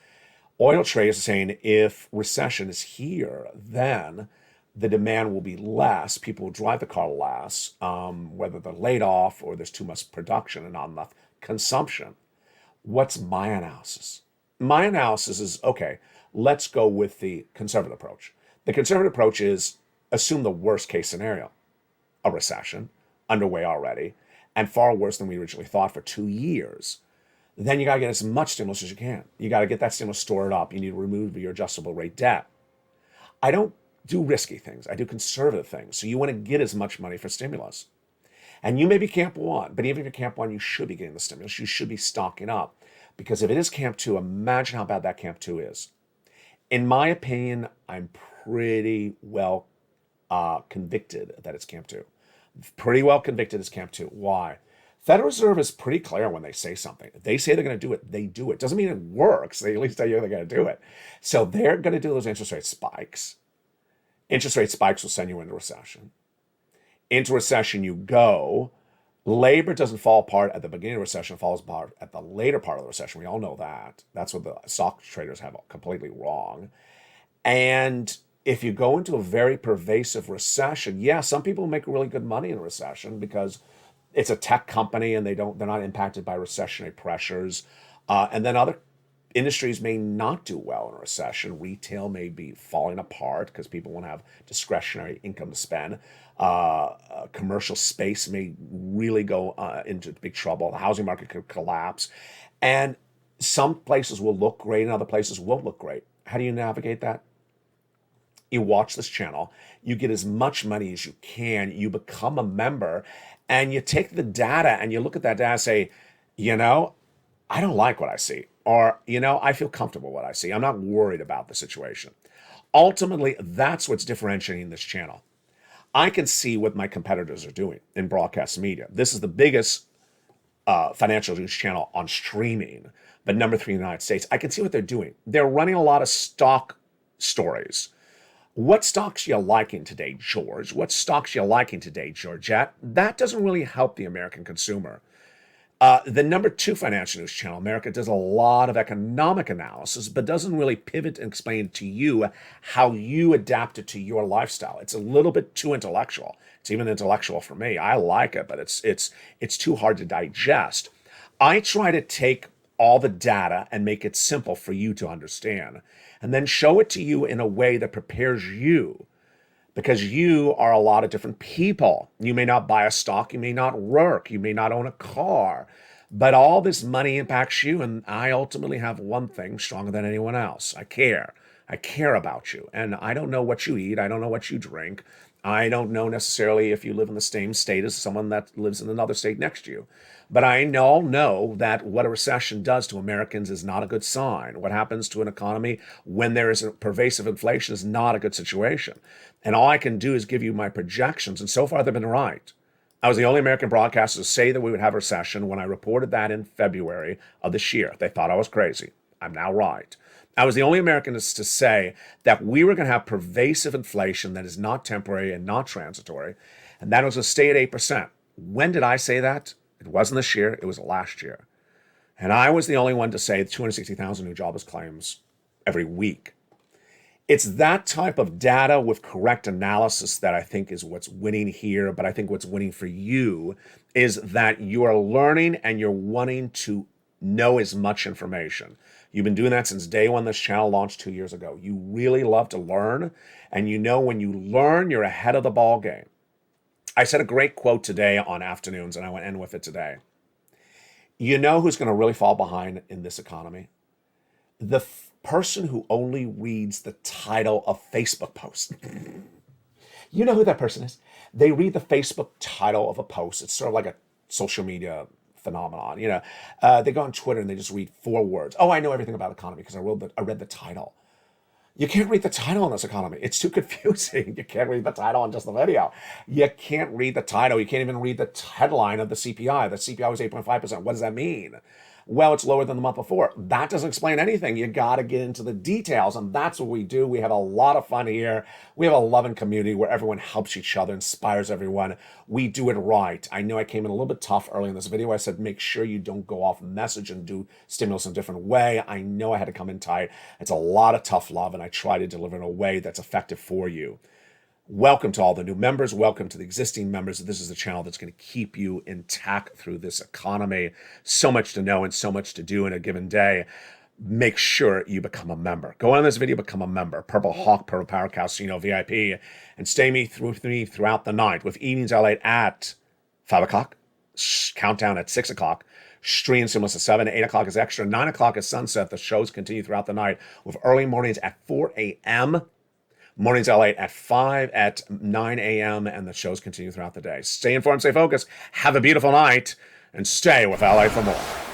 Oil traders are saying if recession is here, then the demand will be less. People will drive the car less, whether they're laid off or there's too much production and not enough consumption. What's my analysis? My analysis is, okay, let's go with the conservative approach. The conservative approach is assume the worst case scenario, a recession underway already, and far worse than we originally thought for 2 years. Then you got to get as much stimulus as you can. You got to get that stimulus stored up. You need to remove your adjustable rate debt. I don't do risky things. I do conservative things. So you want to get as much money for stimulus. And you may be camp 1, but even if you're camp 1, you should be getting the stimulus. You should be stocking up. Because if it is camp 2, imagine how bad that camp 2 is. In my opinion, I'm pretty well convicted that it's camp 2. Pretty well convicted it's camp 2. Why? Federal Reserve is pretty clear when they say something. If they say they're going to do it, they do it. Doesn't mean it works. They at least tell you they're going to do it. So they're going to do those interest rate spikes. Interest rate spikes will send you into recession. Into recession you go. Labor doesn't fall apart at the beginning of the recession, it falls apart at the later part of the recession. We all know that. That's what the stock traders have completely wrong. And if you go into a very pervasive recession, yeah, some people make really good money in a recession because it's a tech company and they're not impacted by recessionary pressures. And then other industries may not do well in a recession. Retail may be falling apart because people won't have discretionary income to spend. Commercial space may really go into big trouble. The housing market could collapse. And some places will look great and other places won't look great. How do you navigate that? You watch this channel, you get as much money as you can, you become a member, and you take the data and you look at that data and say, I don't like what I see. Or, I feel comfortable with what I see. I'm not worried about the situation. Ultimately, that's what's differentiating this channel. I can see what my competitors are doing in broadcast media. This is the biggest financial news channel on streaming, but number 3 in the United States. I can see what they're doing. They're running a lot of stock stories. What stocks you liking today, George? What stocks you liking today, Georgette? That doesn't really help the American consumer. The number 2 financial news channel, America, does a lot of economic analysis, but doesn't really pivot and explain to you how you adapt it to your lifestyle. It's a little bit too intellectual. It's even intellectual for me. I like it, but it's too hard to digest. I try to take all the data and make it simple for you to understand, and then show it to you in a way that prepares you. Because you are a lot of different people. You may not buy a stock, you may not work, you may not own a car, but all this money impacts you, and I ultimately have one thing stronger than anyone else. I care. I care about you, and I don't know what you eat, I don't know what you drink, I don't know necessarily if you live in the same state as someone that lives in another state next to you. But I know that what a recession does to Americans is not a good sign. What happens to an economy when there is a pervasive inflation is not a good situation. And all I can do is give you my projections. And so far, they've been right. I was the only American broadcaster to say that we would have a recession when I reported that in February of this year. They thought I was crazy. I'm now right. I was the only American to say that we were going to have pervasive inflation that is not temporary and not transitory, and that it was going to stay at 8%. When did I say that? It wasn't this year. It was last year. And I was the only one to say 260,000 new jobless claims every week. It's that type of data with correct analysis that I think is what's winning here. But I think what's winning for you is that you are learning and you're wanting to know as much information. You've been doing that since day one this channel launched 2 years ago. You really love to learn, and you know when you learn, you're ahead of the ball game. I said a great quote today on Afternoons, and I want to end with it today. You know who's going to really fall behind in this economy? The person who only reads the title of Facebook posts. You know who that person is? They read the Facebook title of a post. It's sort of like a social media phenomenon. They go on Twitter and they just read 4 words. Oh, I know everything about economy because I read the title. You can't read the title on this economy. It's too confusing. You can't read the title on just the video. You can't read the title. You can't even read the headline of the CPI. The CPI was 8.5%. What does that mean? Well, it's lower than the month before. That doesn't explain anything. You got to get into the details, and that's what we do. We have a lot of fun here. We have a loving community where everyone helps each other, inspires everyone. We do it right. I know I came in a little bit tough early in this video. I said, make sure you don't go off message and do stimulus in a different way. I know I had to come in tight. It's a lot of tough love, and I try to deliver in a way that's effective for you. Welcome to all the new members. Welcome to the existing members. This is the channel that's going to keep you intact through this economy. So much to know and so much to do in a given day. Make sure you become a member. Go on this video, become a member. Purple Hawk, Purple Power Casino VIP. And stay with me throughout the night with evenings LALATE at 5 o'clock. Countdown at 6 o'clock. Stream stimulus at 7. 8 o'clock is extra. 9 o'clock is sunset. The shows continue throughout the night with early mornings at 4 a.m. Mornings LALATE at 5, at 9 a.m., and the shows continue throughout the day. Stay informed, stay focused, have a beautiful night, and stay with LA for more.